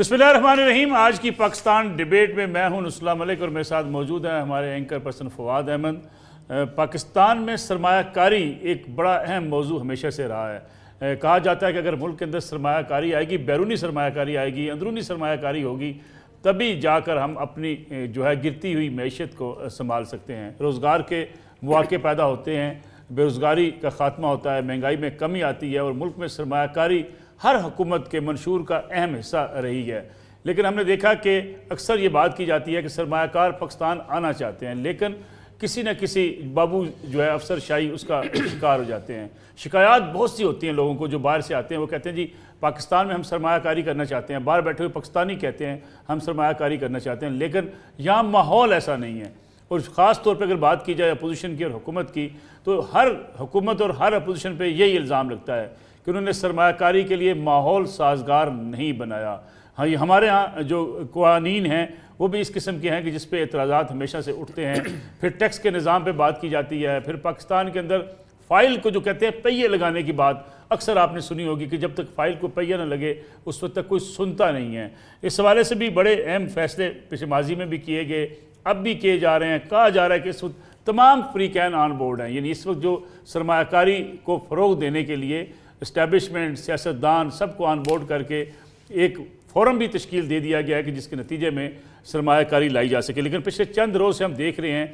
بسم اللہ الرحمن الرحیم۔ آج کی پاکستان ڈیبیٹ میں میں ہوں نصراللہ ملک اور میرے ساتھ موجود ہیں ہمارے اینکر پرسن فواد احمد۔ پاکستان میں سرمایہ کاری ایک بڑا اہم موضوع ہمیشہ سے رہا ہے۔ کہا جاتا ہے کہ اگر ملک کے اندر سرمایہ کاری آئے گی، بیرونی سرمایہ کاری آئے گی، اندرونی سرمایہ کاری ہوگی، تبھی جا کر ہم اپنی گرتی ہوئی معیشت کو سنبھال سکتے ہیں، روزگار کے مواقع پیدا ہوتے ہیں، بے روزگاری کا خاتمہ ہوتا ہے، مہنگائی میں کمی آتی ہے اور ملک میں سرمایہ کاری ہر حکومت کے منشور کا اہم حصہ رہی ہے۔ لیکن ہم نے دیکھا کہ اکثر یہ بات کی جاتی ہے کہ سرمایہ کار پاکستان آنا چاہتے ہیں، لیکن کسی نہ کسی بابو افسر شاہی اس کا شکار ہو جاتے ہیں۔ شکایات بہت سی ہوتی ہیں لوگوں کو جو باہر سے آتے ہیں، وہ کہتے ہیں جی پاکستان میں ہم سرمایہ کاری کرنا چاہتے ہیں، باہر بیٹھے ہوئے پاکستانی کہتے ہیں ہم سرمایہ کاری کرنا چاہتے ہیں، لیکن یہاں ماحول ایسا نہیں ہے۔ اور خاص طور پہ اگر بات کی جائے اپوزیشن کی اور حکومت کی، تو ہر حکومت اور ہر اپوزیشن پہ یہی الزام لگتا ہے کہ انہوں نے سرمایہ کاری کے لیے ماحول سازگار نہیں بنایا۔ ہاں، یہ ہمارے ہاں جو قوانین ہیں وہ بھی اس قسم کے ہیں کہ جس پہ اعتراضات ہمیشہ سے اٹھتے ہیں۔ پھر ٹیکس کے نظام پہ بات کی جاتی ہے، پھر پاکستان کے اندر فائل کو جو کہتے ہیں پہیے لگانے کی بات اکثر آپ نے سنی ہوگی کہ جب تک فائل کو پہیہ نہ لگے اس وقت تک کوئی سنتا نہیں ہے۔ اس حوالے سے بھی بڑے اہم فیصلے پچھلے ماضی میں بھی کیے گئے، اب بھی کیے جا رہے ہیں۔ کہا جا رہا ہے کہ اس وقت تمام فریقین آن بورڈ ہیں، یعنی اس وقت جو سرمایہ کاری کو فروغ دینے کے لیے اسٹیبلشمنٹ، سیاستدان سب کو آن بورڈ کر کے ایک فورم بھی تشکیل دے دیا گیا ہے کہ جس کے نتیجے میں سرمایہ کاری لائی جا سکے۔ لیکن پچھلے چند روز سے ہم دیکھ رہے ہیں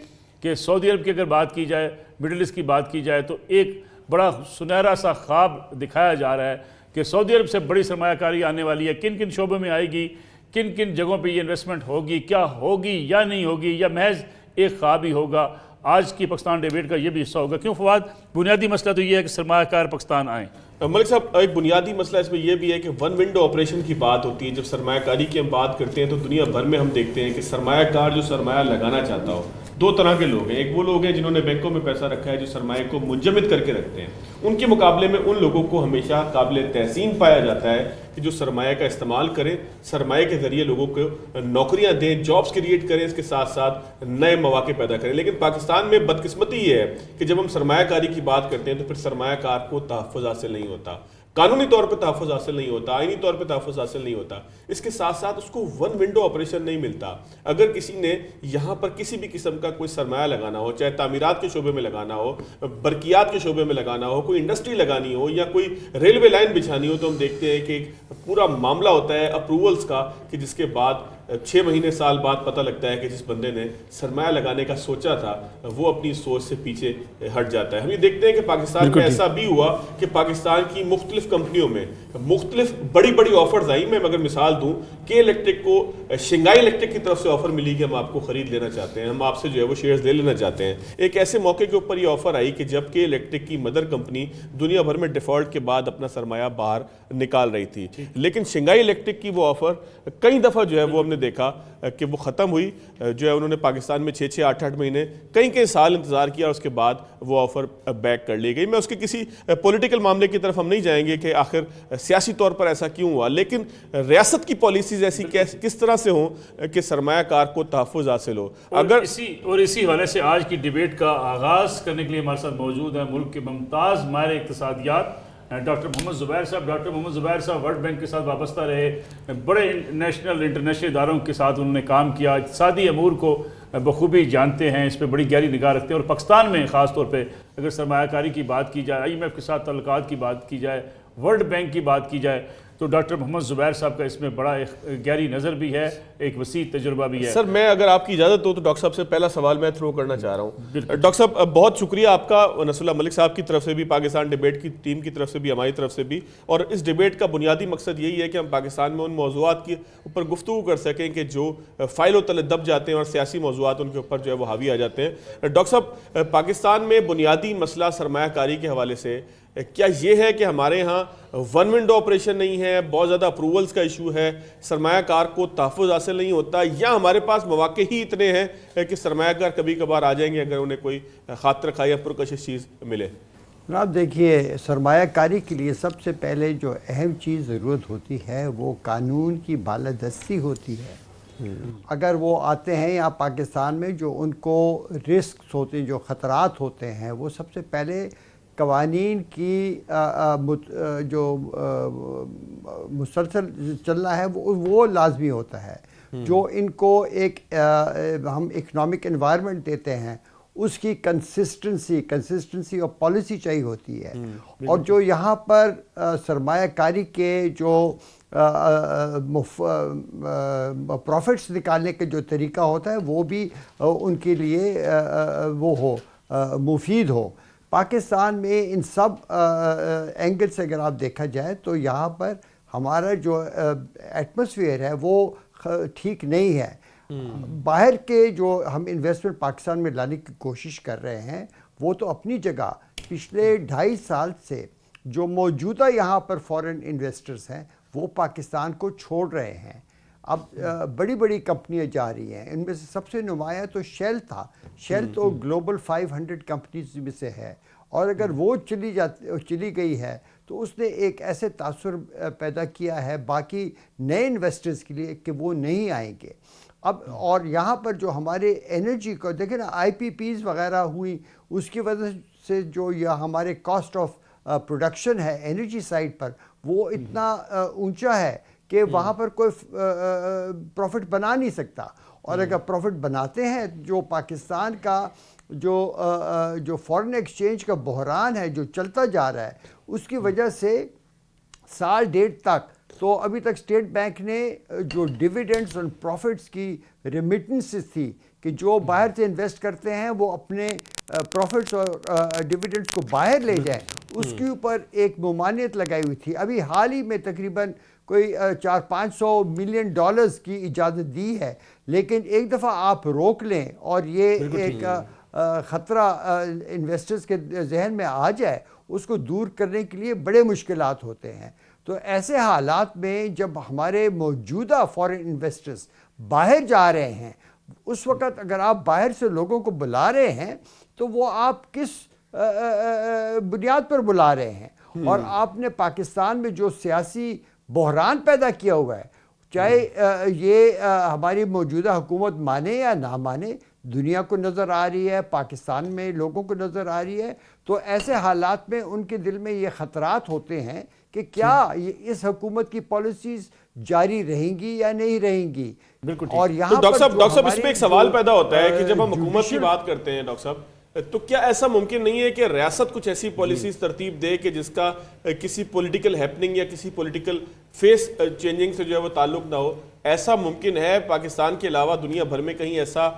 کہ سعودی عرب کی اگر بات کی جائے، مڈل ایسٹ کی بات کی جائے، تو ایک بڑا سنہرا سا خواب دکھایا جا رہا ہے کہ سعودی عرب سے بڑی سرمایہ کاری آنے والی ہے، کن کن شعبوں میں آئے گی، کن کن جگہوں پہ یہ انویسٹمنٹ ہوگی، کیا ہوگی یا نہیں ہوگی، یا محض ایک خواب ہی ہوگا۔ آج کی پاکستان ڈیبیٹ کا یہ بھی حصہ ہوگا۔ کیوں فواد؟ بنیادی مسئلہ تو یہ ہے کہ سرمایہ کار پاکستان آئیں۔ ملک صاحب، ایک بنیادی مسئلہ اس میں یہ بھی ہے کہ ون ونڈو آپریشن کی بات ہوتی ہے۔ جب سرمایہ کاری کی ہم بات کرتے ہیں تو دنیا بھر میں ہم دیکھتے ہیں کہ سرمایہ کار جو سرمایہ لگانا چاہتا ہو، دو طرح کے لوگ ہیں۔ ایک وہ لوگ ہیں جنہوں نے بینکوں میں پیسہ رکھا ہے، جو سرمایہ کو منجمد کر کے رکھتے ہیں۔ ان کے مقابلے میں ان لوگوں کو ہمیشہ قابل تحسین پایا جاتا ہے کہ جو سرمایہ کا استعمال کریں، سرمایہ کے ذریعے لوگوں کو نوکریاں دیں، جابس کریٹ کریں، اس کے ساتھ ساتھ نئے مواقع پیدا کریں۔ لیکن پاکستان میں بدقسمتی یہ ہے کہ جب ہم سرمایہ کاری کی بات کرتے ہیں تو پھر سرمایہ کار کو تحفظ حاصل نہیں ہوتا، قانونی طور پہ تحفظ حاصل نہیں ہوتا، آئینی طور پہ تحفظ حاصل نہیں ہوتا۔ اس کے ساتھ ساتھ اس کو ون ونڈو آپریشن نہیں ملتا۔ اگر کسی نے یہاں پر کسی بھی قسم کا کوئی سرمایہ لگانا ہو، چاہے تعمیرات کے شعبے میں لگانا ہو، برقیات کے شعبے میں لگانا ہو، کوئی انڈسٹری لگانی ہو یا کوئی ریلوے لائن بچھانی ہو، تو ہم دیکھتے ہیں کہ ایک پورا معاملہ ہوتا ہے اپروولز کا، کہ جس کے بعد 6 مہینے سال بعد پتہ لگتا ہے کہ جس بندے نے سرمایہ لگانے کا سوچا تھا وہ اپنی سوچ سے پیچھے ہٹ جاتا ہے۔ ہم یہ دیکھتے ہیں کہ پاکستان میں ایسا بھی ہوا کہ پاکستان کی مختلف کمپنیوں میں مختلف بڑی بڑی آفرز آئیں۔ میں اگر مثال دوں، کے الیکٹرک کو شنگھائی الیکٹرک کی طرف سے آفر ملی کہ ہم آپ کو خرید لینا چاہتے ہیں، ہم آپ سے جو ہے وہ شیئرز لے لینا چاہتے ہیں۔ ایک ایسے موقع کے اوپر یہ آفر آئی کہ جب کے الیکٹرک کی مدر کمپنی دنیا بھر میں ڈیفالٹ کے بعد اپنا سرمایہ باہر نکال رہی تھی، لیکن شنگھائی الیکٹرک کی وہ آفر کئی دفعہ جو ہے وہ ہم نے دیکھا کہ وہ ختم ہوئی۔ جو ہے انہوں نے پاکستان میں 6 8 مہینے کئی سال انتظار کیا، اور اس کے بعد وہ آفر بیک کر لی گئی۔ میں اس کے کسی پولیٹیکل معاملے کی طرف ہم نہیں جائیں گے کہ آخر سیاسی طور پر ایسا کیوں ہوا، لیکن ریاست کی پالیسیز ایسی کس طرح سے ہوں کہ سرمایہ کار کو تحفظ حاصل ہو۔ اگر اسی حوالے سے آج کی ڈیبیٹ کا آغاز کرنے کے لیے ہمارے ساتھ موجود ہیں ملک کے ممتاز ماہر اقتصادیات ڈاکٹر محمد زبیر صاحب۔ ڈاکٹر محمد زبیر صاحب ورلڈ بینک کے ساتھ وابستہ رہے، بڑے نیشنل انٹرنیشنل اداروں کے ساتھ انہوں نے کام کیا، اقتصادی امور کو بخوبی جانتے ہیں، اس پہ بڑی گہری نگاہ رکھتے ہیں۔ اور پاکستان میں خاص طور پہ اگر سرمایہ کاری کی بات کی جائے، IMF کے ساتھ تعلقات کی بات کی جائے، ورلڈ بینک کی بات کی جائے، تو ڈاکٹر محمد زبیر صاحب کا اس میں بڑا ایک گہری نظر بھی ہے، ایک وسیع تجربہ بھی ہے۔ سر، میں اگر آپ کی اجازت ہو تو ڈاکٹر صاحب سے پہلا سوال میں تھرو کرنا چاہ رہا ہوں۔ ڈاکٹر صاحب، بہت شکریہ آپ کا نصراللہ ملک صاحب کی طرف سے بھی، پاکستان ڈیبیٹ کی ٹیم کی طرف سے بھی، ہماری طرف سے بھی۔ اور اس ڈیبیٹ کا بنیادی مقصد یہی ہے کہ ہم پاکستان میں ان موضوعات کے اوپر گفتگو کر سکیں کہ جو فائل و تلے دب جاتے ہیں اور سیاسی موضوعات ان کے اوپر جو ہے وہ حاوی آ جاتے ہیں۔ ڈاکٹر صاحب، پاکستان میں بنیادی مسئلہ سرمایہ کاری کے حوالے سے کیا یہ ہے کہ ہمارے ہاں ون ونڈو آپریشن نہیں ہے، بہت زیادہ اپروولز کا ایشو ہے، سرمایہ کار کو تحفظ حاصل نہیں ہوتا، یا ہمارے پاس مواقع ہی اتنے ہیں کہ سرمایہ کار کبھی کبھار آ جائیں گے اگر انہیں کوئی خاطر خواہ یا پرکشش چیز ملے؟ جناب دیکھیے، سرمایہ کاری کے لیے سب سے پہلے جو اہم چیز ضرورت ہوتی ہے وہ قانون کی بالادستی ہوتی ہے۔ اگر وہ آتے ہیں یا پاکستان میں جو ان کو رسکس ہوتے ہیں، جو خطرات ہوتے ہیں، وہ سب سے پہلے قوانین کی جو مسلسل چلنا ہے وہ لازمی ہوتا ہے. جو ان کو ایک ہم اکنامک انوائرمنٹ دیتے ہیں اس کی کنسسٹنسی اور پالیسی چاہیے ہوتی ہے. اور جو یہاں پر سرمایہ کاری کے جو پروفٹس نکالنے کے جو طریقہ ہوتا ہے وہ بھی ان کے لیے وہ ہو مفید ہو. پاکستان میں ان سب اینگل سے اگر آپ دیکھا جائے تو یہاں پر ہمارا جو ایٹماسفیئر ہے وہ ٹھیک نہیں ہے. باہر کے جو ہم انویسٹمنٹ پاکستان میں لانے کی کوشش کر رہے ہیں وہ تو اپنی جگہ پچھلے 2.5 سال سے جو موجودہ یہاں پر فورن انویسٹرز ہیں وہ پاکستان کو چھوڑ رہے ہیں. اب بڑی بڑی کمپنیاں جا رہی ہیں. ان میں سے سب سے نمایاں تو شیل تھا. شیل تو گلوبل 500 کمپنیز میں سے ہے اور اگر وہ چلی گئی ہے تو اس نے ایک ایسے تاثر پیدا کیا ہے باقی نئے انویسٹرز کے لیے کہ وہ نہیں آئیں گے. اب اور یہاں پر جو ہمارے انرجی کو دیکھیں نا IPPs وغیرہ ہوئی اس کی وجہ سے جو یہ ہمارے کاسٹ آف پروڈکشن ہے انرجی سائڈ پر وہ اتنا اونچا ہے کہ وہاں پر کوئی پروفٹ بنا نہیں سکتا. اور اگر پروفٹ بناتے ہیں جو پاکستان کا جو فورن ایکسچینج کا بحران ہے جو چلتا جا رہا ہے اس کی وجہ سے 1.5 سال تک تو ابھی تک اسٹیٹ بینک نے جو ڈیویڈنڈز اور پروفٹس کی ریمیٹنسز تھی کہ جو باہر سے انویسٹ کرتے ہیں وہ اپنے پروفٹس اور ڈیویڈنڈز کو باہر لے جائیں اس کے اوپر ایک ممانعت لگائی ہوئی تھی. ابھی حال ہی میں تقریباً کوئی 400-500 ملین ڈالرز کی اجازت دی ہے لیکن ایک دفعہ آپ روک لیں اور یہ ایک خطرہ انویسٹرز کے ذہن میں آ جائے اس کو دور کرنے کے لیے بڑے مشکلات ہوتے ہیں. تو ایسے حالات میں جب ہمارے موجودہ فورن انویسٹرز باہر جا رہے ہیں اس وقت اگر آپ باہر سے لوگوں کو بلا رہے ہیں تو وہ آپ کس بنیاد پر بلا رہے ہیں. اور آپ نے پاکستان میں جو سیاسی بحران پیدا کیا ہوا ہے چاہے یہ ہماری موجودہ حکومت مانے یا نہ مانے دنیا کو نظر آ رہی ہے پاکستان میں لوگوں کو نظر آ رہی ہے. تو ایسے حالات میں ان کے دل میں یہ خطرات ہوتے ہیں کہ کیا اس حکومت کی پالیسیز جاری رہیں گی یا نہیں رہیں گی. بالکل. اور یہاں ڈاکٹر صاحب اس میں ایک سوال پیدا ہوتا ہے کہ جب ہم حکومت کی بات کرتے ہیں ڈاکٹر صاحب تو کیا ایسا ممکن نہیں ہے کہ ریاست کچھ ایسی پالیسیز ترتیب دے کہ جس کا کسی پولیٹیکل ہیپننگ یا کسی پولیٹیکل فیس چینجنگ سے جو ہے وہ تعلق نہ ہو؟ ایسا ممکن ہے پاکستان کے علاوہ دنیا بھر میں کہیں ایسا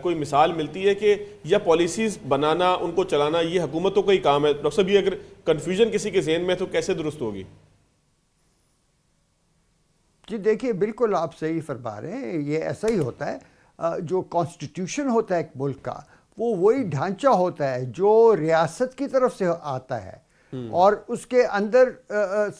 کوئی مثال ملتی ہے کہ یا پالیسیز بنانا ان کو چلانا یہ حکومتوں کا ہی کام ہے؟ ڈاکٹر صاحب یہ اگر کنفیوژن کسی کے ذہن میں تو کیسے درست ہوگی؟ جی دیکھیے بالکل آپ صحیح فرما رہے ہیں. یہ ایسا ہی ہوتا ہے. جو کانسٹیٹیوشن ہوتا ہے ایک ملک کا وہ وہی ڈھانچہ ہوتا ہے جو ریاست کی طرف سے آتا ہے اور اس کے اندر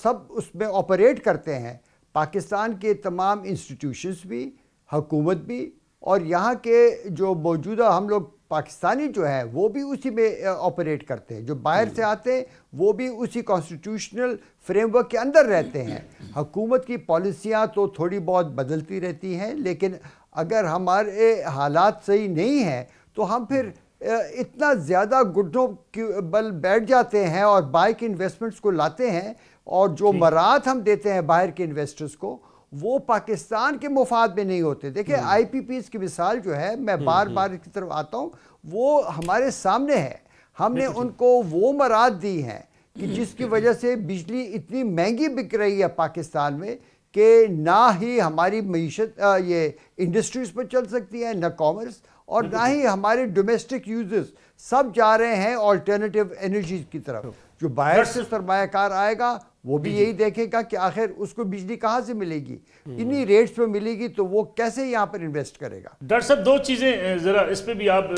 سب اس میں آپریٹ کرتے ہیں. پاکستان کے تمام انسٹیٹیوشنز بھی حکومت بھی اور یہاں کے جو موجودہ ہم لوگ پاکستانی جو ہے وہ بھی اسی میں آپریٹ کرتے ہیں. جو باہر سے آتے ہیں وہ بھی اسی کانسٹیٹیوشنل فریم ورک کے اندر رہتے ہیں. حکومت کی پالیسیاں تو تھوڑی بہت بدلتی رہتی ہیں لیکن اگر ہمارے حالات صحیح نہیں ہیں تو ہم پھر اتنا زیادہ گھٹنوں کے بل بیٹھ جاتے ہیں اور باہر کے انویسٹمنٹس کو لاتے ہیں اور جو مراعات ہم دیتے ہیں باہر کے انویسٹرز کو وہ پاکستان کے مفاد میں نہیں ہوتے. دیکھیں IPPs کی مثال جو ہے میں بار بار اس کی طرف آتا ہوں وہ ہمارے سامنے ہے. ہم نے ان کو وہ مراعات دی ہیں کہ جس کی وجہ سے بجلی اتنی مہنگی بک رہی ہے پاکستان میں کہ نہ ہی ہماری معیشت یہ انڈسٹریز پر چل سکتی ہے نہ کامرس اور نہ ہی ہمارے ڈومیسٹک یوزرز سب جا رہے ہیں آلٹرنیٹیو انرجیز کی طرف. جو باہر سے سرمایہ کار آئے گا وہ بھی یہی دیکھے گا کہ آخر اس کو بجلی کہاں سے ملے گی, انہی ریٹس پہ ملے گی تو وہ کیسے یہاں پر انویسٹ کرے گا. ڈاکٹر صاحب دو چیزیں ذرا اس پہ بھی آپ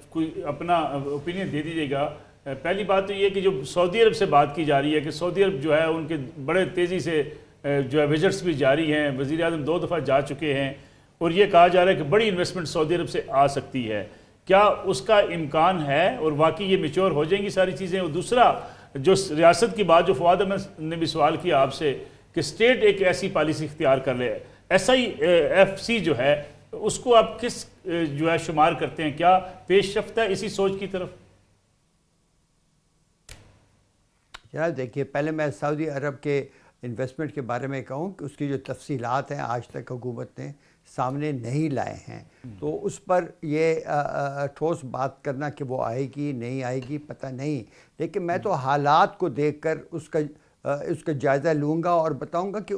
کوئی اپنا اوپینین دے دیجیے گا. پہلی بات تو یہ کہ جو سعودی عرب سے بات کی جا رہی ہے کہ سعودی عرب جو ہے ان کے بڑے تیزی سے جو ہے وزٹس بھی جاری ہیں, وزیر اعظم 2 دفعہ جا چکے ہیں اور یہ کہا جا رہا ہے کہ بڑی انویسٹمنٹ سعودی عرب سے آ سکتی ہے. کیا اس کا امکان ہے اور واقعی یہ میچور ہو جائیں گی ساری چیزیں؟ اور دوسرا جو ریاست کی بات جو فواد احمد نے بھی سوال کیا آپ سے کہ اسٹیٹ ایک ایسی پالیسی اختیار کر لے, SIFC جو ہے اس کو آپ کس جو ہے شمار کرتے ہیں؟ کیا پیش رفت ہے اسی سوچ کی طرف؟ جناب دیکھیے، پہلے میں سعودی عرب کے انویسٹمنٹ کے بارے میں کہوں کہ اس کی جو تفصیلات ہیں آج تک حکومت نے سامنے نہیں لائے ہیں، تو اس پر یہ ٹھوس بات کرنا کہ وہ آئے گی نہیں آئے گی پتہ نہیں، لیکن میں تو حالات کو دیکھ کر اس کا جائزہ لوں گا اور بتاؤں گا کہ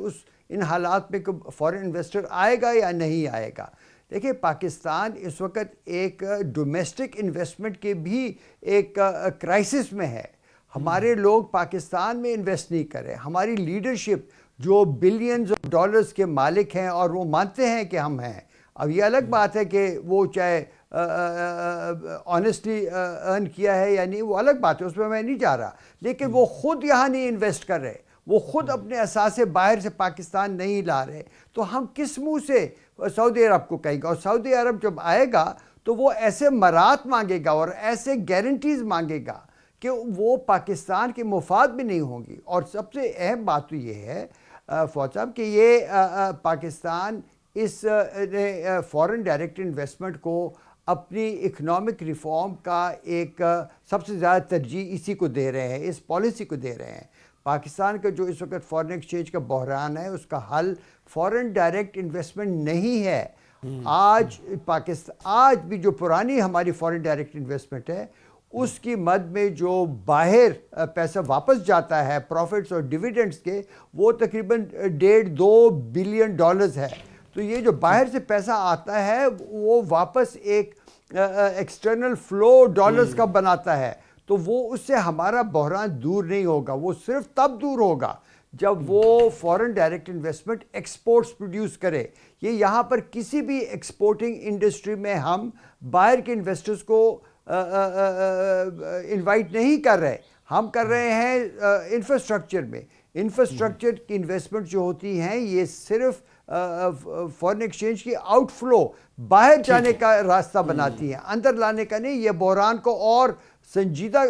ان حالات میں فورن انویسٹر آئے گا یا نہیں آئے گا۔ دیکھیں، پاکستان اس وقت ایک ڈومیسٹک انویسٹمنٹ کے بھی ایک کرائسس میں ہے۔ ہمارے لوگ پاکستان میں انویسٹ نہیں کر رہے، ہماری لیڈرشپ جو بلینز آف ڈالرز کے مالک ہیں اور وہ مانتے ہیں کہ ہم ہیں۔ اب یہ الگ بات ہے کہ وہ چاہے آنیسٹلی ارن کیا ہے یا نہیں، وہ الگ بات ہے، اس میں نہیں جا رہا، لیکن وہ خود یہاں نہیں انویسٹ کر رہے، وہ خود اپنے اثاثے باہر سے پاکستان نہیں لا رہے، تو ہم کس منہ سے سعودی عرب کو کہیں گے؟ اور سعودی عرب جب آئے گا تو وہ ایسے مرات مانگے گا اور ایسے گارنٹیز مانگے گا کہ وہ پاکستان کے مفاد بھی نہیں ہوں گی۔ اور سب سے اہم بات تو یہ ہے فواد صاحب کہ یہ پاکستان اس فورن ڈائریکٹ انویسٹمنٹ کو اپنی اکنامک ریفارم کا ایک سب سے زیادہ ترجیح اسی کو دے رہے ہیں، اس پالیسی کو دے رہے ہیں۔ پاکستان کا جو اس وقت فورن ایکسچینج کا بحران ہے، اس کا حل فورن ڈائریکٹ انویسٹمنٹ نہیں ہے۔ آج بھی جو پرانی ہماری فورن ڈائریکٹ انویسٹمنٹ ہے، اس کی مد میں جو باہر پیسہ واپس جاتا ہے پروفٹس اور ڈیویڈنڈز کے، وہ تقریباً 1.5-2 بلین ڈالرز ہے۔ تو یہ جو باہر سے پیسہ آتا ہے وہ واپس ایک ایکسٹرنل فلو ڈالرز کا بناتا ہے، تو وہ اس سے ہمارا بحران دور نہیں ہوگا، وہ صرف تب دور ہوگا جب وہ foreign direct investment exports produce کرے۔ یہ یہاں پر کسی بھی ایکسپورٹنگ انڈسٹری میں ہم باہر کے انویسٹرز کو انوائٹ نہیں کر رہے، ہم کر رہے ہیں انفراسٹرکچر میں۔ انفراسٹرکچر کی انویسٹمنٹ جو ہوتی ہیں یہ صرف فورن ایکسچینج کی آؤٹ فلو باہر جانے کا راستہ بناتی ہیں، اندر لانے کا نہیں۔ یہ بحران کو اور سنجیدہ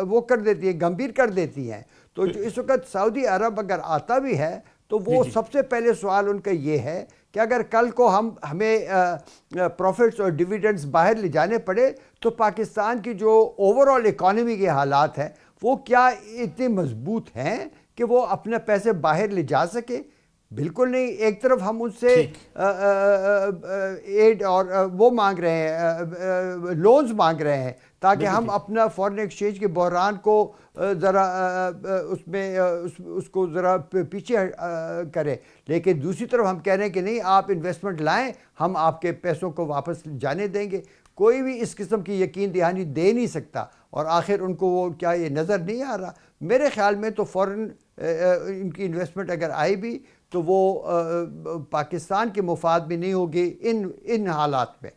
وہ کر دیتی ہے، گمبھیر کر دیتی ہیں۔ تو اس وقت سعودی عرب اگر آتا بھی ہے تو وہ سب سے پہلے سوال ان کا یہ ہے کہ اگر کل کو ہمیں پروفٹس اور ڈیویڈنڈز باہر لے جانے پڑے تو پاکستان کی جو اوور آل اکانومی کے حالات ہیں وہ کیا اتنے مضبوط ہیں کہ وہ اپنے پیسے باہر لے جا سکے؟ بالکل نہیں۔ ایک طرف ہم ان سے ایڈ اور وہ مانگ رہے ہیں، لونز مانگ رہے ہیں تاکہ ہم اپنا فورن ایکسچینج کے بحران کو ذرا اس کو ذرا پیچھے کریں، لیکن دوسری طرف ہم کہہ رہے ہیں کہ نہیں، آپ انویسٹمنٹ لائیں، ہم آپ کے پیسوں کو واپس جانے دیں گے۔ کوئی بھی اس قسم کی یقین دہانی دے نہیں سکتا، اور آخر ان کو وہ کیا یہ نظر نہیں آ رہا؟ میرے خیال میں تو فورن ان کی انویسٹمنٹ اگر آئی بھی تو وہ پاکستان کے مفاد میں نہیں ہوگی ان حالات میں۔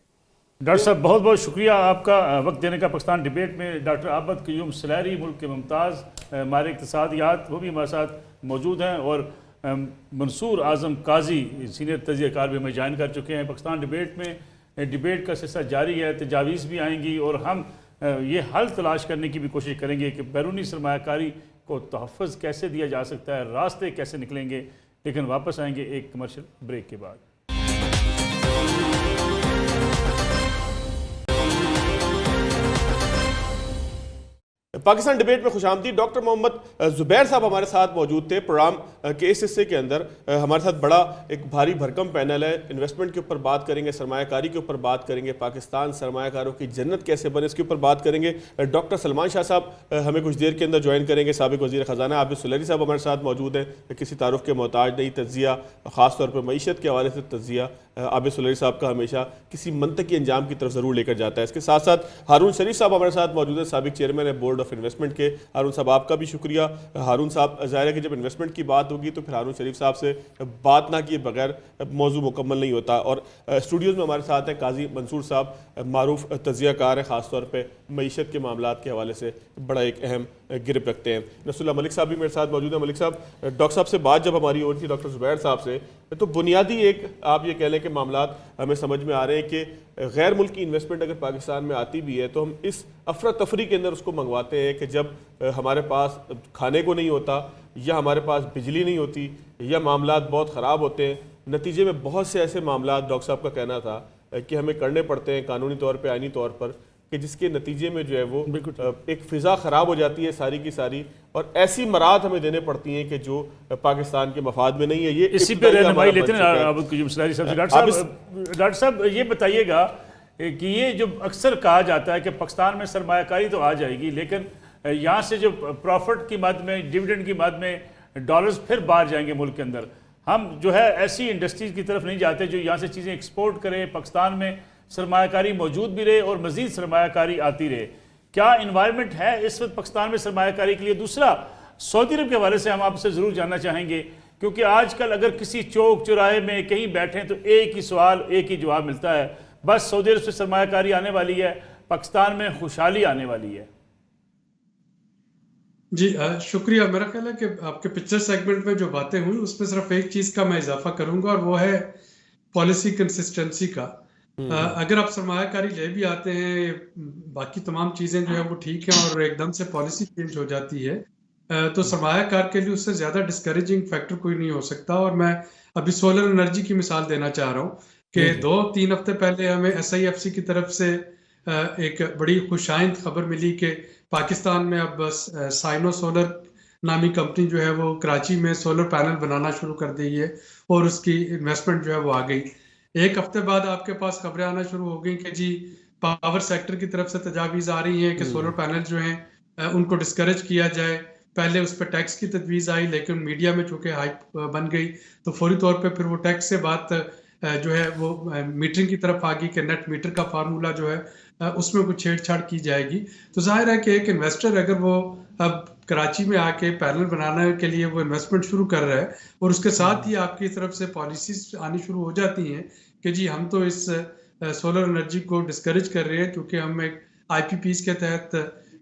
ڈاکٹر صاحب بہت بہت شکریہ آپ کا وقت دینے کا۔ پاکستان ڈیبیٹ میں ڈاکٹر عابد قیوم سلیری، ملک کے ممتاز ماہر اقتصادیات، وہ بھی ہمارے ساتھ موجود ہیں، اور منصور اعظم قاضی سینئر تجزیہ کار بھی ہمیں جوائن کر چکے ہیں۔ پاکستان ڈیبیٹ میں ڈیبیٹ کا سلسلہ جاری ہے، تجاویز بھی آئیں گی، اور ہم یہ حل تلاش کرنے کی بھی کوشش کریں گے کہ بیرونی سرمایہ کاری کو تحفظ کیسے دیا جا سکتا ہے، راستے کیسے نکلیں گے۔ لیکن واپس آئیں گے ایک کمرشل بریک کے بعد۔ پاکستان ڈیبیٹ میں خوش آمدید۔ ڈاکٹر محمد زبیر صاحب ہمارے ساتھ موجود تھے۔ پروگرام کے اس حصے کے اندر ہمارے ساتھ بڑا ایک بھاری بھرکم پینل ہے۔ انویسٹمنٹ کے اوپر بات کریں گے، سرمایہ کاری کے اوپر بات کریں گے، پاکستان سرمایہ کاروں کی جنت کیسے بنے اس کے اوپر بات کریں گے۔ ڈاکٹر سلمان شاہ صاحب ہمیں کچھ دیر کے اندر جوائن کریں گے، سابق وزیر خزانہ۔ عابد سلیری صاحب ہمارے ساتھ موجود ہیں، کسی تعارف کے محتاج نہیں، تجزیہ خاص طور پر معیشت کے حوالے سے تجزیہ عابد سلیری صاحب کا ہمیشہ کسی منطقی انجام کی طرف ضرور لے کر جاتا ہے۔ اس کے ساتھ ساتھ ہارون شریف صاحب ہمارے ساتھ موجود ہیں، سابق چیئرمین ہے بورڈ آف انویسٹمنٹ کے۔ ہارون صاحب آپ کا بھی شکریہ۔ ہارون صاحب، ظاہر ہے کہ جب انویسٹمنٹ کی بات ہوگی تو پھر ہارون شریف صاحب سے بات نہ کیے بغیر موضوع مکمل نہیں ہوتا۔ اور اسٹوڈیوز میں ہمارے ساتھ ہیں قاضی منصور صاحب، معروف تجزیہ کار ہیں، خاص طور پہ معیشت کے معاملات کے حوالے سے بڑا ایک اہم گرپ رکھتے ہیں۔ نصر اللہ ملک صاحب بھی میرے ساتھ موجود ہیں۔ ملک صاحب، ڈاکٹر صاحب سے بات جب ہماری ہو رہی تھی، ڈاکٹر زبیر صاحب سے، تو بنیادی ایک آپ یہ کہہ لیں کہ معاملات ہمیں سمجھ میں آ رہے ہیں کہ غیر ملکی انویسٹمنٹ اگر پاکستان میں آتی بھی ہے تو ہم اس افراتفری کے اندر اس کو منگواتے ہیں کہ جب ہمارے پاس کھانے کو نہیں ہوتا، یا ہمارے پاس بجلی نہیں ہوتی، یا معاملات بہت خراب ہوتے ہیں۔ نتیجے میں بہت سے ایسے معاملات ڈاکٹر صاحب کا کہنا تھا کہ ہمیں کرنے پڑتے ہیں قانونی طور پہ، آئینی طور پر، کہ جس کے نتیجے میں جو ہے وہ ایک فضا خراب ہو جاتی ہے ساری کی ساری، اور ایسی مراد ہمیں دینے پڑتی ہیں کہ جو پاکستان کے مفاد میں نہیں ہے. یہ اسی پہ رہنمائی لیتے ہیں ڈاکٹر صاحب یہ بتائیے گا کہ یہ جو اکثر کہا جاتا ہے کہ پاکستان میں سرمایہ کاری تو آ جائے گی، لیکن یہاں سے جو پروفٹ کی مد میں، ڈیویڈنڈ کی مد میں ڈالرز پھر باہر جائیں گے ملک کے اندر. ہم جو ہے ایسی انڈسٹریز کی طرف نہیں جاتے جو یہاں سے چیزیں ایکسپورٹ کریں، پاکستان میں سرمایہ کاری موجود بھی رہے اور مزید سرمایہ کاری آتی رہے. کیا انوائرمنٹ ہے اس وقت پاکستان میں سرمایہ کاری کے لیے؟ دوسرا، سعودی عرب کے حوالے سے ہم آپ سے ضرور جاننا چاہیں گے، کیونکہ آج کل اگر کسی چوک چوراہے میں کہیں بیٹھیں تو ایک ہی سوال، ایک ہی جواب ملتا ہے، بس سعودی عرب سے سرمایہ کاری آنے والی ہے، پاکستان میں خوشحالی آنے والی ہے. جی شکریہ. میرا خیال ہے کہ آپ کے پچھلے سیگمنٹ میں جو باتیں ہوئی اس میں صرف ایک چیز کا میں اضافہ کروں گا، اور وہ ہے پالیسی کنسسٹنسی کا. اگر آپ سرمایہ کاری لے بھی آتے ہیں، باقی تمام چیزیں جو ہے وہ ٹھیک ہیں، اور ایک دم سے پالیسی چینج ہو جاتی ہے، تو سرمایہ کار کے لیے اس سے زیادہ ڈسکریجنگ فیکٹر کوئی نہیں ہو سکتا. اور میں ابھی سولر انرجی کی مثال دینا چاہ رہا ہوں کہ 2-3 ہفتے پہلے ہمیں SIFC کی طرف سے ایک بڑی خوشائند خبر ملی کہ پاکستان میں اب سائنو سولر نامی کمپنی جو ہے وہ کراچی میں سولر پینل بنانا شروع کر دی ہے، اور اس کی انویسٹمنٹ جو ہے وہ آ گئی. ایک ہفتے بعد آپ کے پاس خبریں آنا شروع ہو گئی کہ جی پاور سیکٹر کی طرف سے تجاویز آ رہی ہیں کہ سولر پینل جو ہیں ان کو ڈسکریج کیا جائے. پہلے اس پہ ٹیکس کی تجویز آئی، لیکن میڈیا میں چونکہ ہائپ بن گئی تو فوری طور پہ پھر وہ ٹیکس سے بات جو ہے وہ میٹرنگ کی طرف آ گئی کہ نیٹ میٹر کا فارمولا جو ہے اس میں کچھ چھیڑ چھاڑ کی جائے گی. تو ظاہر ہے کہ ایک انویسٹر اگر وہ اب کراچی میں آ کے پینل بنانے کے لیے وہ انویسٹمنٹ شروع کر رہا ہے، اور اس کے ساتھ ہی آپ کی طرف سے پالیسیز آنی شروع ہو جاتی ہیں کہ جی ہم تو اس سولر انرجی کو ڈسکریج کر رہے ہیں کیونکہ ہم ایک IPPs کے تحت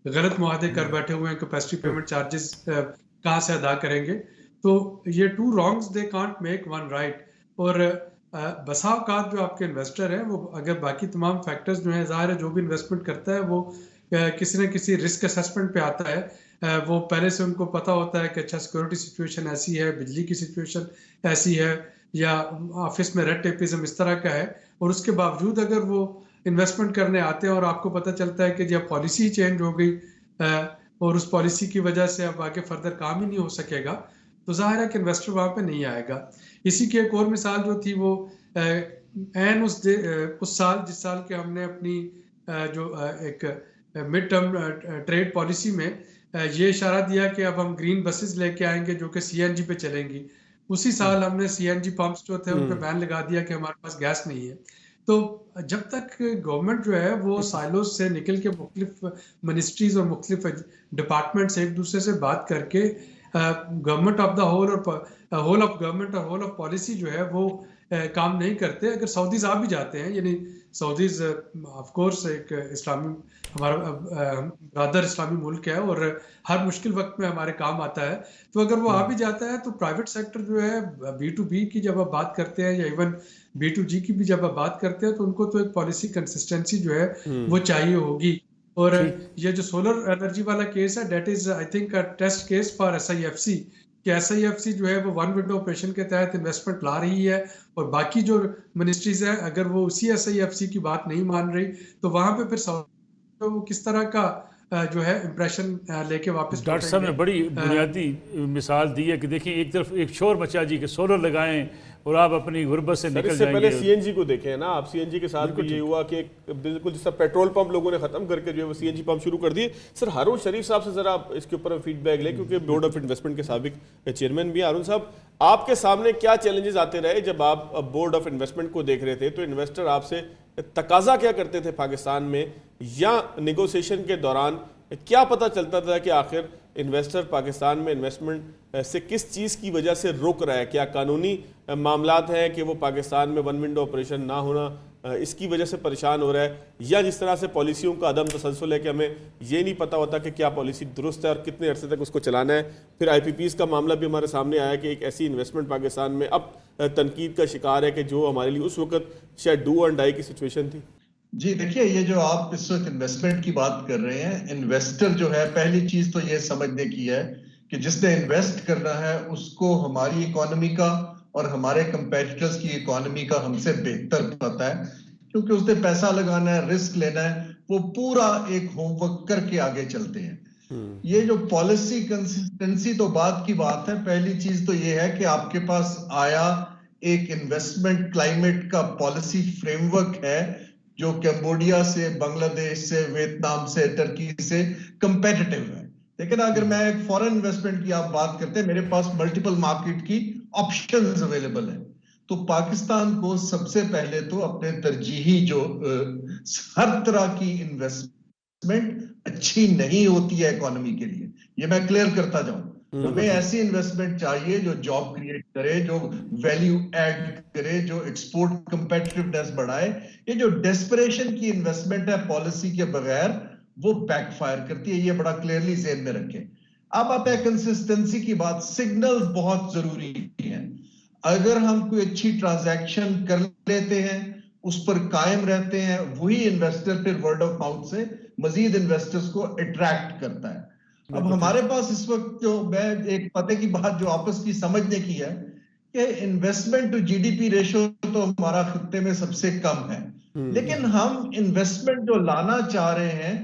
غلط معاہدے کر بیٹھے ہوئے ہیں، کیپیسٹی پیمنٹ چارجز کہاں سے ادا کریں گے. تو یہ 2 wrongs they can't make 1 right. اور بسا اوقات جو آپ کے انویسٹر ہیں وہ اگر باقی تمام فیکٹرز جو ہیں، ظاہر ہے جو بھی انویسٹمنٹ کرتا ہے وہ کسی نہ کسی رسک اسیسمنٹ پہ آتا ہے. وہ پہلے سے ان کو پتا ہوتا ہے کہ اچھا سیکورٹی سچویشن ایسی ہے، بجلی کی سچویشن ایسی ہے، یا آفس میں ریڈ ٹیپزم اس طرح کا ہے، اور اس کے باوجود اگر وہ انویسٹمنٹ کرنے آتے ہیں اور آپ کو پتہ چلتا ہے کہ جب پالیسی چینج ہو گئی اور اس پالیسی کی وجہ سے اب آگے فردر کام ہی نہیں ہو سکے گا، تو ظاہر ہے کہ انویسٹر وہاں پہ نہیں آئے گا. اسی کی ایک اور مثال جو تھی وہ اس سال جس سال کے ہم نے اپنی جو ایک مڈ ٹرم ٹریڈ پالیسی میں یہ اشارہ دیا کہ اب ہم گرین بسز لے کے آئیں گے جو کہ CNG پہ چلیں گی، اسی سال ہم نے CNG پمپس جو تھے ان پہ بین لگا دیا کہ ہمارے پاس گیس نہیں ہے. تو جب تک گورنمنٹ جو ہے وہ سائلوز سے نکل کے مختلف منسٹریز اور مختلف ڈپارٹمنٹس ایک دوسرے سے بات کر کے گورنمنٹ آف دا ہول اور ہول آف گورنمنٹ اور ہول آف پالیسی جو ہے وہ کام نہیں کرتے. اگر سعودیز آ بھی جاتے ہیں، یعنی سعودیز آف کورس ایک اسلامی ہمارا برادر اسلامی ملک ہے اور ہر مشکل وقت میں ہمارے کام آتا ہے، تو اگر وہ آ بھی جاتا ہے تو پرائیویٹ سیکٹر جو ہے B2B کی جب آپ بات کرتے ہیں یا ایون B2G کی بھی جب آپ بات کرتے ہیں تو ان کو تو ایک پالیسی کنسسٹنسی جو ہے وہ چاہیے ہوگی. اور یہ جو سولر انرجی والا کیس ہے that is I think test case for SIFC کہ SIFC جو ہے وہ 1 ونڈو آپریشن کے تحت انویسٹمنٹ لا رہی ہے، اور باقی جو منسٹریز ہیں اگر وہ اسی SIFC کی بات نہیں مان رہی تو وہاں پہ پھر وہ کس طرح کا جو ہے امپریشن لے کے واپس. ڈاکٹر صاحب نے بڑی بنیادی مثال دی ہے کہ دیکھیں ایک طرف ایک شور مچا جی کہ سولر لگائیں اور آپ اپنی غربت سے نکل جائیں گے. پہلے CNG کو دیکھیں نا آپ، CNG کے ساتھ بھی یہ ہوا کہ بالکل جس طرح پیٹرول پمپ لوگوں نے ختم کر کے جو ہے وہ CNG پمپ شروع کر دیے. سر ہارون شریف صاحب سے ذرا اس کے اوپر فیڈ بیک لیں کیونکہ بورڈ آف انویسٹمنٹ کے سابق چیئرمین بھی. ہارون صاحب، آپ کے سامنے کیا چیلنجز آتے رہے جب آپ بورڈ آف انویسٹمنٹ کو دیکھ رہے تھے؟ تو انویسٹر آپ سے تقاضا کیا کرتے تھے پاکستان میں، یا نیگوسیشن کے دوران کیا پتہ چلتا تھا کہ آخر انویسٹر پاکستان میں انویسٹمنٹ سے کس چیز کی وجہ سے روک رہا ہے؟ کیا قانونی معاملات ہیں کہ وہ پاکستان میں 1 ونڈو آپریشن نہ ہونا اس کی وجہ سے پریشان ہو رہا ہے، یا جس طرح سے پالیسیوں کا عدم تسلسل ہے کہ ہمیں یہ نہیں پتہ ہوتا کہ کیا پالیسی درست ہے اور کتنے عرصے تک اس کو چلانا ہے؟ پھر IPPs کا معاملہ بھی ہمارے سامنے آیا کہ ایک ایسی انویسٹمنٹ پاکستان میں اب تنقید کا شکار ہے کہ جو ہمارے لیے اس وقت شاید ڈو اور ڈائی کی سچویشن تھی. جی دیکھیے، یہ جو آپ اس وقت انویسٹمنٹ کی بات کر رہے ہیں، انویسٹر جو ہے پہلی چیز تو یہ سمجھنے کی ہے کہ جس نے انویسٹ کرنا ہے اس کو ہماری اکانومی کا اور ہمارے کمپیٹیٹرز کی اکانومی کا ہم سے بہتر پتہ ہے، کیونکہ اس نے پیسہ لگانا ہے، رسک لینا ہے. وہ پورا ایک ہوم ورک کر کے آگے چلتے ہیں. یہ جو پالیسی کنسسٹنسی تو بات کی بات ہے. پہلی چیز تو یہ ہے کہ آپ کے پاس آیا ایک انویسٹمنٹ کلائمیٹ کا پالیسی فریم ورک ہے جو کمبوڈیا سے، بنگلہ دیش سے، ویتنام سے، ترکی سے کمپیٹیٹو ہے. لیکن اگر میں ایک فورن انویسٹمنٹ کی آپ بات کرتے ہیں، میرے پاس ملٹیپل مارکیٹ کی آپشنز اویلیبل ہیں. تو پاکستان کو سب سے پہلے تو اپنے ترجیحی جو ہر طرح کی انویسٹمنٹ اچھی نہیں ہوتی ہے اکانومی کے لیے، یہ میں کلیئر کرتا جاؤں. ہمیں ایسی انویسٹمنٹ چاہیے جو جاب کریٹ کرے، جو ویلیو ایڈ کرے، جو ایکسپورٹ کمپیٹیٹیونیس بڑھائے. یہ جو ڈیسپریشن کی انویسٹمنٹ ہے پالیسی کے بغیر، وہ بیک فائر کرتی ہے. یہ بڑا کلیئرلی ذہن میں رکھیں. اب آتا ہے کنسسٹنسی کی بات. سگنل بہت ضروری ہیں. اگر ہم کوئی اچھی ٹرانزیکشن کر لیتے ہیں، اس پر قائم رہتے ہیں، وہی انویسٹر پھر ورڈ آف ماؤتھ سے مزید انویسٹرز کو اٹریکٹ کرتا ہے. اب ہمارے پاس اس وقت جو میں ایک پتہ کی بات جو آپس کی سمجھنے کی ہے کہ investment to G D P ratio تو ہمارا خطے میں سب سے کم ہے، لیکن ہم انویسٹمنٹ جو لانا چاہ رہے ہیں،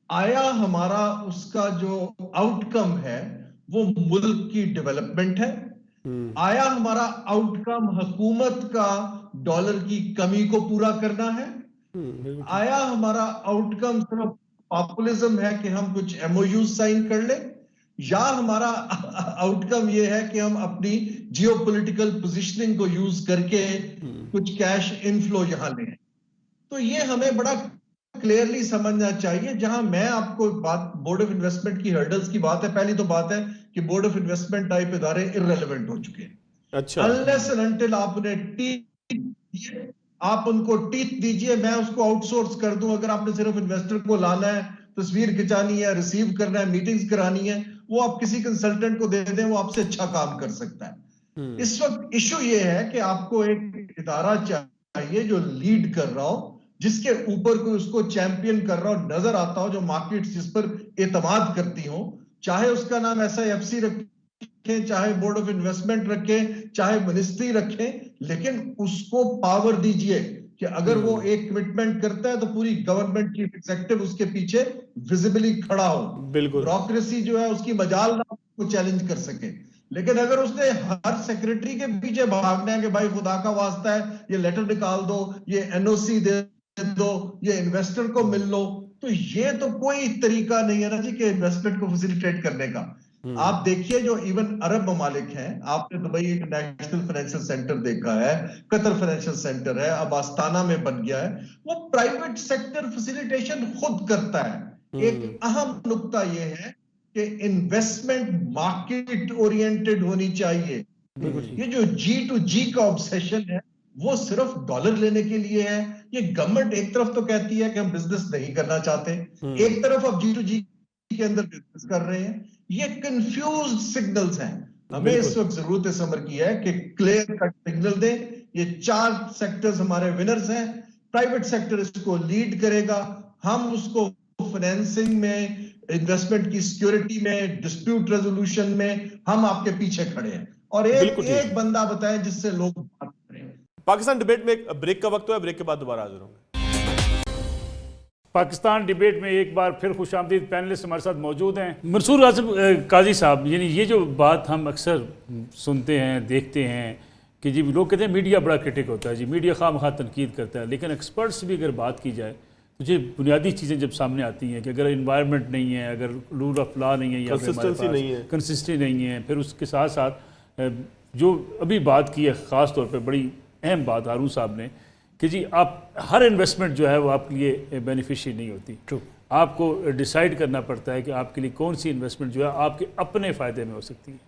آیا ہمارا اس کا جو آؤٹ کم ہے وہ ملک کی ڈیولپمنٹ ہے؟ آیا ہمارا آؤٹ کم حکومت کا ڈالر کی کمی کو پورا کرنا ہے؟ آیا ہمارا آؤٹ کم صرف پاپولزم ہے کہ ہم کچھ ایم او یو سائن کر لیں، یا ہمارا آؤٹ کم یہ ہے کہ ہم اپنی جیو پولیٹیکل پوزیشننگ کو یوز کر کے کچھ کیش انفلو یہاں لیں؟ تو یہ ہمیں بڑا کلیئرلی سمجھنا چاہیے. جہاں میں آپ کو بات بورڈ آف انویسٹمنٹ کی ہرڈلز کی بات ہے، پہلی تو بات ہے کہ بورڈ آف انویسٹمنٹ ٹائپ ادارے ارریلیونٹ ہو چکے ہیں. اچھا، unless and until آپ ان کو ٹیتھ دیجئے، میں اس کو آؤٹ سورس کر دوں. اگر آپ نے صرف انویسٹر کو لانا ہے، تصویر کھچانی ہے، ریسیو کرنا ہے، میٹنگز کرانی ہے، وہ آپ کسی کنسلٹنٹ کو دے دیں، وہ آپ سے اچھا کام کر سکتا ہے. اس وقت ایشو یہ ہے کہ آپ کو ایک ادارہ چاہیے جو لیڈ کر رہا ہو، جس کے اوپر کوئی اس کو چیمپئن کر رہا ہو، نظر آتا ہو، جو مارکیٹ جس پر اعتماد کرتی ہو. چاہے اس کا نام ایسا ایف سی رکھیں، چاہے بورڈ آف انویسٹمنٹ رکھیں، چاہے منسٹری رکھیں، لیکن اس کو پاور دیجئے کہ اگر وہ ایک کمٹمنٹ کرتا ہے تو پوری گورنمنٹ چیف ایگزیکٹو اس کے پیچھے ویزیبلی کھڑا ہو. بالکل بیوروکریسی جو ہے اس کی مجال نہ کو چیلنج کر سکے. لیکن اگر اس نے ہر سیکرٹری کے پیچھے بھاگنا ہے کہ بھائی خدا کا واسطہ ہے یہ لیٹر نکال دو، یہ این او سی دے دو، یہ انویسٹر کو مل لو، تو یہ تو کوئی طریقہ نہیں ہے نا جی کہ انویسٹمنٹ کو فیسیلیٹیٹ کرنے کا. آپ دیکھیے جو ایون عرب ممالک ہیں، آپ نے دبئی انٹرنیشنل فائنینشل سینٹر دیکھا ہے، قطر فائنینشل سینٹر ہے، اب آستانہ میں بن گیا ہے، وہ پرائیویٹ سیکٹر فیسیلیٹیشن خود کرتا ہے. ایک اہم نقطہ یہ ہے کہ انویسٹمنٹ مارکیٹ اورینٹڈ ہونی چاہیے. یہ جو جی ٹو جی کا آبسیشن ہے وہ صرف ڈالر لینے کے لیے ہے. یہ گورنمنٹ ایک طرف تو کہتی ہے کہ ہم بزنس نہیں کرنا چاہتے، ایک طرف اب جی ٹو جی کے اندر بزنس کر رہے ہیں. یہ کنفیوزڈ سگنلز ہیں. ہمیں اس وقت ضرورت اس عمر کی ہے کہ کلیئر کٹ سگنل دیں. یہ 4 سیکٹرز ہمارے ونرز ہیں. پرائیویٹ سیکٹر اس کو لیڈ کرے گا. ہم اس کو فائنینسنگ میں، انویسٹمنٹ کی سیکیورٹی میں، ڈسپیوٹ ریزولوشن میں ہم آپ کے پیچھے کھڑے ہیں. اور ایک بندہ بتائیں جس سے لوگ بات کریں. پاکستان ڈیبیٹ میں ایک بریک کا وقت ہے، بریک کے بعد دوبارہ حاضر ہوں گے. پاکستان ڈیبیٹ میں ایک بار پھر خوش آمدید. پینلسٹ ہمارے ساتھ موجود ہیں. منصور اعظم قاضی صاحب، یعنی یہ جو بات ہم اکثر سنتے ہیں، دیکھتے ہیں کہ جی لوگ کہتے ہیں میڈیا بڑا کرٹک ہوتا ہے، جی میڈیا خواہ مخواہ تنقید کرتا ہے، لیکن ایکسپرٹس بھی اگر بات کی جائے تو یہ بنیادی چیزیں جب سامنے آتی ہیں کہ اگر انوائرمنٹ نہیں ہے، اگر رول آف لا نہیں ہے، یا کنسسٹنسی نہیں ہے، پھر اس کے ساتھ ساتھ جو ابھی بات کی ہے خاص طور پہ بڑی اہم بات ہارون صاحب نے کہ جی آپ ہر انویسٹمنٹ جو ہے وہ آپ کے لیے بینیفیشری نہیں ہوتی. آپ کو ڈیسائیڈ کرنا پڑتا ہے کہ آپ کے لیے کون سی انویسٹمنٹ جو ہے آپ کے اپنے فائدے میں ہو سکتی ہے.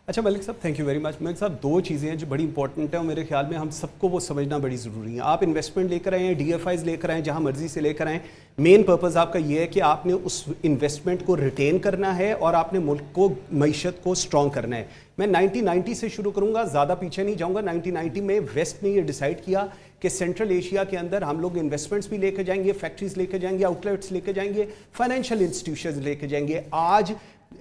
اچھا ملک صاحب، تھینک یو ویری مچ. ملک صاحب، 2 چیزیں ہیں جو بڑی امپورٹنٹ ہیں اور میرے خیال میں ہم سب کو وہ سمجھنا بڑی ضروری ہے. آپ انویسٹمنٹ لے کر آئیں، ڈی ایف آئیز لے کر آئیں، جہاں مرضی سے لے کر آئیں، مین پرپز آپ کا یہ ہے کہ آپ نے اس انویسٹمنٹ کو ریٹین کرنا ہے اور آپ نے ملک کو، معیشت کو اسٹرانگ کرنا ہے. میں 1990 سے شروع کروں گا، زیادہ پیچھے نہیں جاؤں گا. 1990 میں ویسٹ نے یہ ڈیسائیڈ کیا کہ سینٹرل ایشیا کے اندر ہم لوگ انویسٹمنٹس بھی لے کے جائیں گے، فیکٹریز لے کے جائیں گے، آؤٹ لیٹس لے کے جائیں گے، فائنینشیل انسٹیٹیوشنز لے کے جائیں گے. آج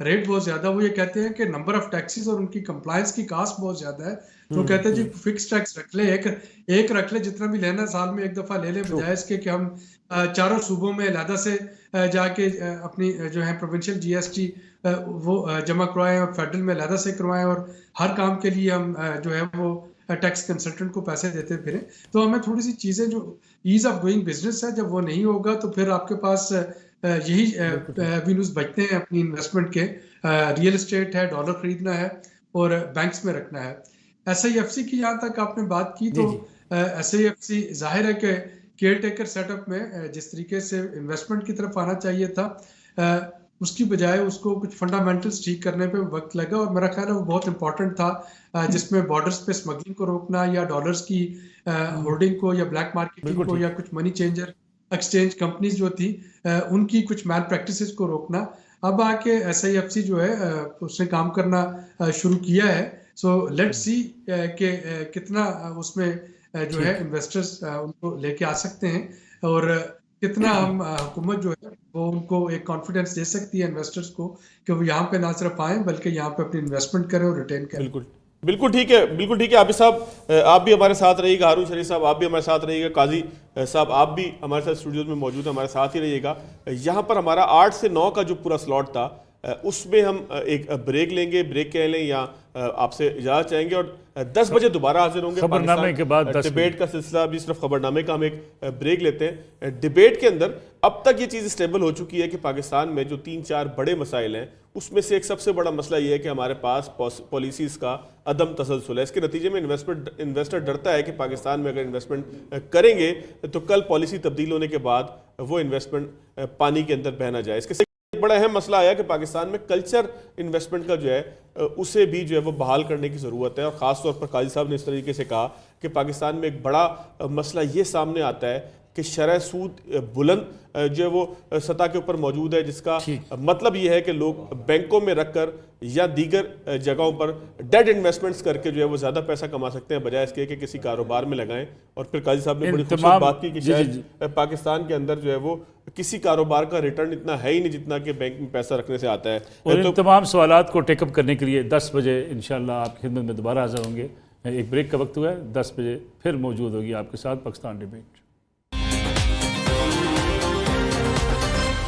ریٹ بہت زیادہ, وہ یہ کہتے ہیں کہ نمبر آف ٹیکسز اور ان کی کمپلائنس کی کاسٹ بہت زیادہ ہے, تو وہ کہتے ہیں جی فکس ٹیکس رکھ لے, ایک رکھ لے, جتنا بھی لینا سال میں ایک دفعہ لے لے, بجائے اس کے کہ ہم چاروں صوبوں میں علیحدہ سے جا کے اپنی جو ہے پروونشل جی ایس ٹی وہ جمع کروائیں اور فیڈرل میں علیحدہ سے کروائیں, اور ہر کام کے لیے ہم جو ہے وہ ٹیکس کنسلٹنٹ کو پیسے دیتے پھریں. تو ہمیں تھوڑی سی چیزیں جو ایز آف ڈوئنگ بزنس ہے, جب وہ نہیں ہوگا تو پھر آپ کے پاس یہی ایوینیوز بچتے ہیں اپنی انویسٹمنٹ کے, ریئل اسٹیٹ ہے, ڈالر خریدنا ہے اور بینکس میں رکھنا ہے. ایس آئی ایف سی کی جہاں تک آپ نے بات کی, تو ایس آئی ایف سی ظاہر ہے کہ کیئر ٹیکر سیٹ اپ میں جس طریقے سے انویسٹمنٹ کی طرف آنا چاہیے تھا, اس کی بجائے اس کو کچھ فنڈامنٹلز ٹھیک کرنے پہ وقت لگا, اور میرا خیال ہے وہ بہت امپورٹنٹ تھا, جس میں بارڈرز پہ اسمگلنگ کو روکنا, یا ڈالرز کی ہولڈنگ کو, یا بلیک مارکیٹنگ کو, یا کچھ منی چینجر ایکسچینج کمپنیز جو تھی ان کی کچھ میل پریکٹسز کو روکنا. اب آ کے ایس آئی ایف سی جو ہے اس نے کام کرنا شروع کیا ہے. سو لیٹ سی کہ کتنا اس میں جو ہے انویسٹرز ان کو لے کے آ سکتے ہیں, اور کتنا ہم حکومت جو ہے وہ ان کو ایک کانفیڈنس دے سکتی ہے انویسٹرز کو کہ وہ یہاں پہ نہ صرف آئیں بلکہ یہاں پہ اپنی انویسٹمنٹ کریں اور ریٹین کریں. بالکل ٹھیک ہے, بالکل ٹھیک ہے. عابد صاحب آپ بھی ہمارے ساتھ رہیے گا, ہارون شریف صاحب آپ بھی ہمارے ساتھ رہیے گا, قاضی صاحب آپ بھی ہمارے ساتھ اسٹوڈیوز میں موجود ہیں, ہمارے ساتھ ہی رہیے گا. یہاں پر ہمارا 8 سے 9 کا جو پورا سلاٹ تھا اس میں ہم ایک بریک لیں گے, بریک کہہ لیں یا آپ سے اجازت چاہیں گے, اور 10 بجے دوبارہ حاضر ہوں گے. خبرنامے کے بعد ڈیبیٹ کا سلسلہ بھی, صرف خبرنامے کا ہم ایک بریک لیتے ہیں. ڈیبیٹ کے اندر اب تک یہ چیز اسٹیبل ہو چکی ہے کہ پاکستان میں جو 3-4 بڑے مسائل ہیں اس میں سے ایک سب سے بڑا مسئلہ یہ ہے کہ ہمارے پاس پالیسیز کا عدم تسلسل ہے. اس کے نتیجے میں انویسٹر ڈرتا ہے کہ پاکستان میں اگر انویسٹمنٹ کریں گے تو کل پالیسی تبدیل ہونے کے بعد وہ انویسٹمنٹ پانی کے اندر بہہ نہ جائے. اس کے ایک بڑا اہم مسئلہ آیا کہ پاکستان میں کلچر انویسٹمنٹ کا جو ہے اسے بھی جو ہے وہ بحال کرنے کی ضرورت ہے, اور خاص طور پر قاضی صاحب نے اس طریقے سے کہا کہ پاکستان میں ایک بڑا مسئلہ یہ سامنے آتا ہے کہ شرح سود بلند جو ہے وہ سطح کے اوپر موجود ہے, جس کا مطلب یہ ہے کہ لوگ بینکوں میں رکھ کر یا دیگر جگہوں پر ڈیٹ انویسٹمنٹس کر کے جو ہے وہ زیادہ پیسہ کما سکتے ہیں, بجائے اس کے کہ کسی کاروبار میں لگائیں. اور پھر قاضی صاحب نے بڑی خوبصورت بات کی کہ شاید پاکستان کے اندر جو ہے وہ کسی کاروبار کا ریٹرن اتنا ہے ہی نہیں جتنا کہ بینک میں پیسہ رکھنے سے آتا ہے. اور ان تمام سوالات کو ٹیک اپ کرنے کے لیے 10 بجے انشاءاللہ آپ کی خدمت میں دوبارہ حاضر ہوں گے. ایک بریک کا وقت ہوا ہے, 10 بجے پھر موجود ہوگی آپ کے ساتھ پاکستان ڈیبیٹ.